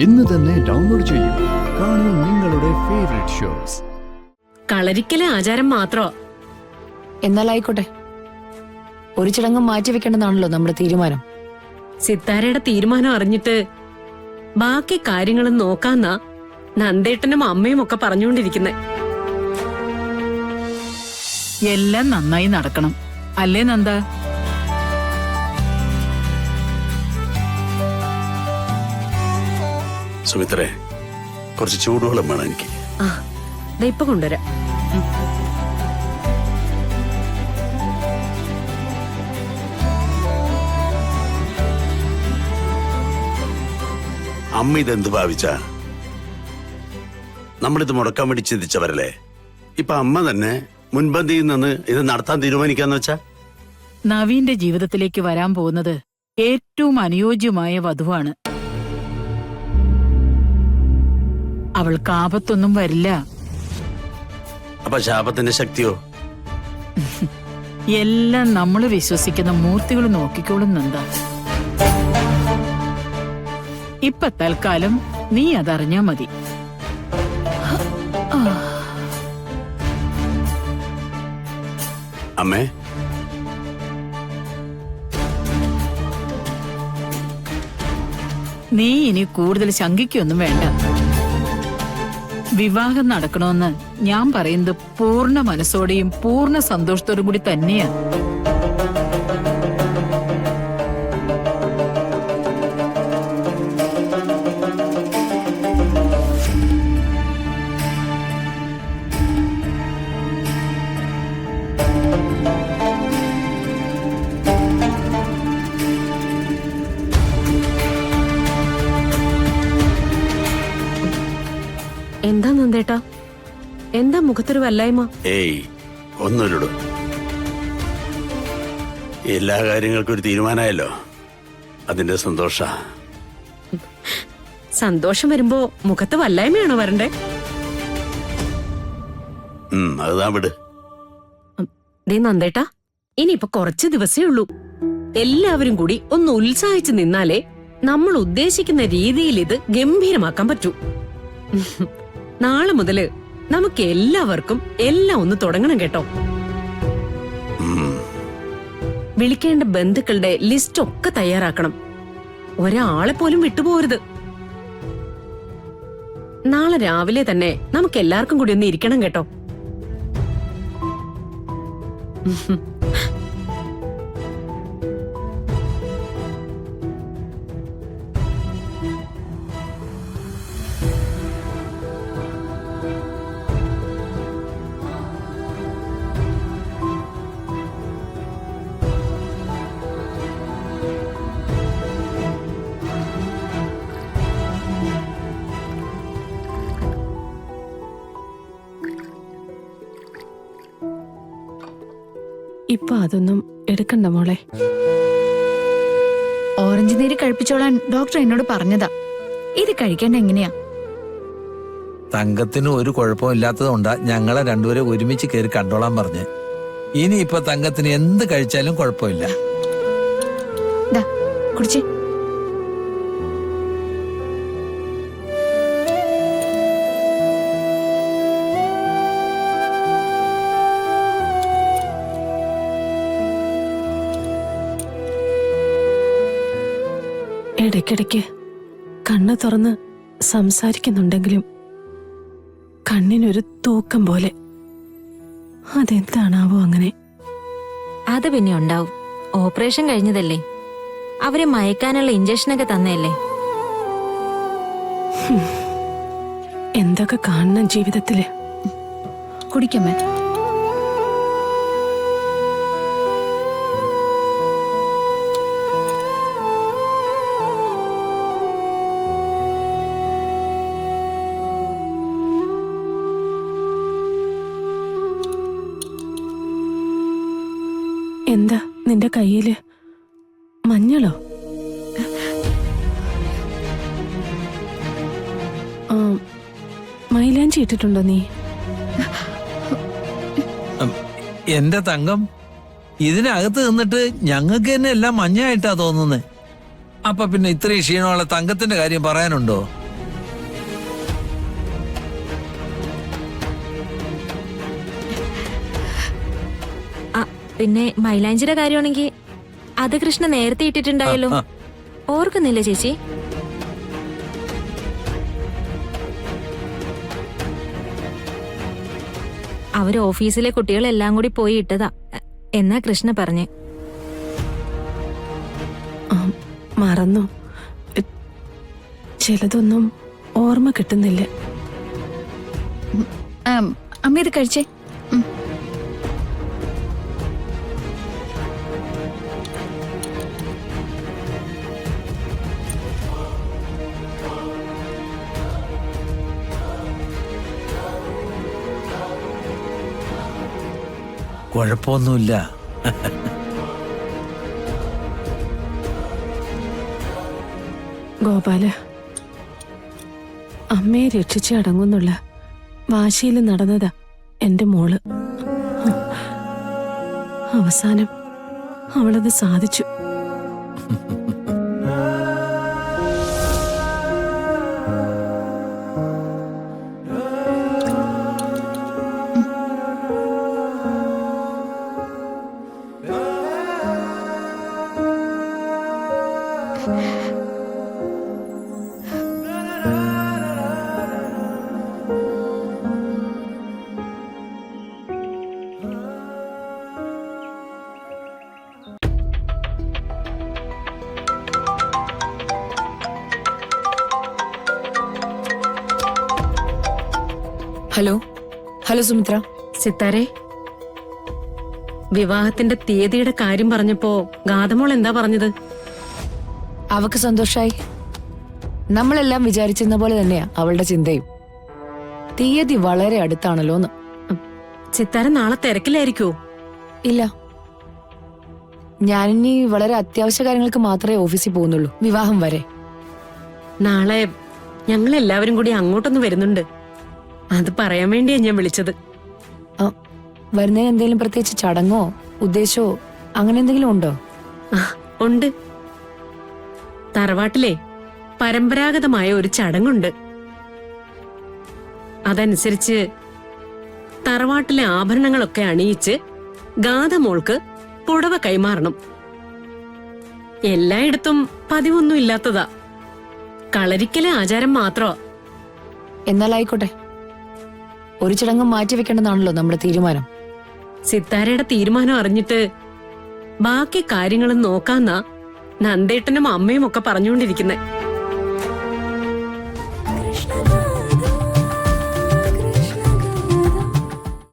ഇന്ന് തന്നെ ഡൗൺലോഡ് ചെയ്യൂ. കാണൂ നിങ്ങളുടെ ഫേവറേറ്റ് ഷോസ്. കളരിക്കലെ ആചാരം മാത്രോ? എന്നാൽ ആയിക്കോട്ടെ, ഒരു ചടങ്ങ് മാറ്റിവെക്കേണ്ടതാണല്ലോ നമ്മുടെ തീരുമാനം. സിത്താരയുടെ തീരുമാനം അറിഞ്ഞിട്ട് ബാക്കി കാര്യങ്ങളും നോക്കാന്നാ നന്ദേട്ടനും അമ്മയും ഒക്കെ പറഞ്ഞുകൊണ്ടിരിക്കുന്നെ. എല്ലാം നന്നായി നടക്കണം അല്ലേ നന്ദ? സുമിത്രേ, കുറച്ച് ചൂടുവെള്ളം വേണം എനിക്ക്. ആ, ഇപ്പൊ കൊണ്ടുവരാം. അമ്മ ഇതെന്ത് ഭാവിച്ച? നമ്മളിത് മുടക്കാൻ വേണ്ടി ചിന്തിച്ചവരല്ലേ? ഇപ്പൊ അമ്മ തന്നെ മുൻപന്തിയിൽ നിന്ന് ഇത് നടത്താൻ തീരുമാനിക്കാന്ന് വെച്ചാ? നവീന്റെ ജീവിതത്തിലേക്ക് വരാൻ പോകുന്നത് ഏറ്റവും അനുയോജ്യമായ വധുവാണ്. അവൾക്ക് ആപത്തൊന്നും വരില്ല. അപ്പൊ ശാപത്തിന്റെ ശക്തിയോ? എല്ലാം നമ്മള് വിശ്വസിക്കുന്ന മൂർത്തികൾ നോക്കിക്കോളും നന്ദ. ഇപ്പൊ തൽക്കാലം നീ അതറിഞ്ഞാ മതി. അമ്മേ, നീ ഇനി കൂടുതൽ ശങ്കിക്കൊന്നും വേണ്ട. വിവാഹം നടക്കണമെന്ന് ഞാൻ പറയുന്നത് പൂർണ്ണ മനസ്സോടെയും പൂർണ്ണ സന്തോഷത്തോടും കൂടി തന്നെയാ. എന്താ നന്ദേട്ടാ, എന്താ മുഖത്തൊരു വല്ലായ്മ? ഏയ് ഒന്നുമില്ലടോ. എല്ലാ കാര്യങ്ങൾക്കും ഒരു തീരുമാനമായല്ലോ, അതിന്റെ സന്തോഷ. സന്തോഷം വരുമ്പോ മുഖത്ത് വല്ലായ്മയാണോ വരണ്ടേ? അതുതാ വിട്. ദേ നന്ദേട്ടാ, ഇനിയിപ്പൊ കുറച്ച് ദിവസേ ഉള്ളൂ. എല്ലാവരും കൂടി ഒന്ന് ഉത്സാഹിച്ച് നിന്നാലേ നമ്മൾ ഉദ്ദേശിക്കുന്ന രീതിയിൽ ഇത് ഗംഭീരമാക്കാൻ പറ്റൂ. നാളെ മുതല് നമുക്ക് എല്ലാവർക്കും എല്ലാം ഒന്ന് തുടങ്ങണം കേട്ടോ. വിളിക്കേണ്ട ബന്ധുക്കളുടെ ലിസ്റ്റ് ഒക്കെ തയ്യാറാക്കണം. ഒരാളെ പോലും വിട്ടുപോകരുത്. നാളെ രാവിലെ തന്നെ നമുക്ക് എല്ലാവർക്കും കൂടി ഒന്ന് ഇരിക്കണം കേട്ടോ. ഇപ്പൊ അതൊന്നും എടുക്കണ്ട മോളെ. ഓറഞ്ച് നീര് കഴിപ്പിച്ചോളാൻ ഡോക്ടർ എന്നോട് പറഞ്ഞതാ. ഇത് കഴിക്കേണ്ട എങ്ങനെയാ? തങ്കത്തിന് ഒരു കുഴപ്പമില്ലാത്തതുകൊണ്ടാ ഞങ്ങളെ രണ്ടുപേരെ ഒരുമിച്ച് കയറി കണ്ടോളാൻ പറഞ്ഞ്. ഇനിയിപ്പൊ തങ്കത്തിന് എന്ത് കഴിച്ചാലും കുഴപ്പമില്ല. കുടിച്ചേ. ഇടയ്ക്കിടയ്ക്ക് കണ്ണ് തുറന്ന് സംസാരിക്കുന്നുണ്ടെങ്കിലും കണ്ണിനൊരു തൂക്കം പോലെ. അതെന്താണാവോ അങ്ങനെ? അത് പിന്നെ ഉണ്ടാവും. ഓപ്പറേഷൻ കഴിഞ്ഞതല്ലേ, അവരെ മയക്കാനുള്ള ഇഞ്ചക്ഷനൊക്കെ തന്നെയല്ലേ. എന്തൊക്കെ കാണണം ജീവിതത്തില്. കുടിക്കമ്മേ. എന്താ നിന്റെ കയ്യില് മഞ്ഞളോ? മൈലാഞ്ചി ഇട്ടിട്ടുണ്ടോ നീ? എന്റെ തങ്കം, ഇതിനകത്ത് നിന്നിട്ട് ഞങ്ങൾക്ക് തന്നെ എല്ലാം മഞ്ഞായിട്ടാ തോന്നുന്നത്. അപ്പൊ പിന്നെ ഇത്രയും ക്ഷീണമുള്ള തങ്കത്തിന്റെ കാര്യം പറയാനുണ്ടോ? പിന്നെ മൈലാഞ്ചിയുടെ കാര്യമാണെങ്കിൽ അത് കൃഷ്ണ നേരത്തെ ഇട്ടിട്ടുണ്ടായല്ലോ. ഓർക്കുന്നില്ലേ ചേച്ചി? അവര് ഓഫീസിലെ കുട്ടികളെല്ലാം കൂടി പോയി ഇട്ടതാ എന്നാ കൃഷ്ണ പറഞ്ഞേ. മറന്നു. ചിലതൊന്നും ഓർമ്മ കിട്ടുന്നില്ല. അമ്മ ഇത് കഴിച്ചേ. കുഴപ്പമൊന്നുമില്ല. ഗോപാല, അമ്മയെ രക്ഷിച്ച് അടങ്ങുന്നുള്ള വാശിയിൽ നടന്നതാ എന്റെ മോള്. അവസാനം അവളത് സാധിച്ചു. Hello hello Sumitra. സിത്താരെ, വിവാഹത്തിന്റെ തീയതിയുടെ കാര്യം പറഞ്ഞപ്പോ ഗാതമോൾ എന്താ പറഞ്ഞത്? അവക്ക് സന്തോഷായി. നമ്മളെല്ലാം വിചാരിച്ചിരുന്ന പോലെ തന്നെയാ അവളുടെ ചിന്തയും. തീയതി വളരെ അടുത്താണല്ലോന്ന്. സിത്താര നാളെ തിരക്കിലായിരിക്കോ? ഇല്ല, ഞാനിനി വളരെ അത്യാവശ്യ കാര്യങ്ങൾക്ക് മാത്രമേ ഓഫീസിൽ പോകുന്നുള്ളൂ, വിവാഹം വരെ. നാളെ ഞങ്ങൾ എല്ലാവരും കൂടി അങ്ങോട്ടൊന്ന് വരുന്നുണ്ട്. അത് പറയാൻ വേണ്ടിയാ ഞാൻ വിളിച്ചത്. വരുന്നതിന് എന്തെങ്കിലും പ്രത്യേകിച്ച് ചടങ്ങോ ഉദ്ദേശമോ അങ്ങനെ എന്തെങ്കിലും ഉണ്ടോ? ഉണ്ട്. തറവാട്ടിലെ പരമ്പരാഗതമായ ഒരു ചടങ്ങുണ്ട്. അതനുസരിച്ച് തറവാട്ടിലെ ആഭരണങ്ങളൊക്കെ അണിയിച്ച് ഗാതമോൾക്ക് പുടവ കൈമാറണം. എല്ലായിടത്തും പതിവൊന്നും ഇല്ലാത്തതാ, കളരിക്കലെ ആചാരം മാത്രമാ. എന്നാൽ ആയിക്കോട്ടെ, ഒരു ചടങ്ങ് മാറ്റിവെക്കേണ്ടതാണല്ലോ നമ്മുടെ തീരുമാനം. സിത്താരയുടെ തീരുമാനം അറിഞ്ഞിട്ട് ബാക്കി കാര്യങ്ങളും നോക്കാന്നാ നന്ദേട്ടനും അമ്മയും ഒക്കെ പറഞ്ഞുകൊണ്ടിരിക്കുന്നെ.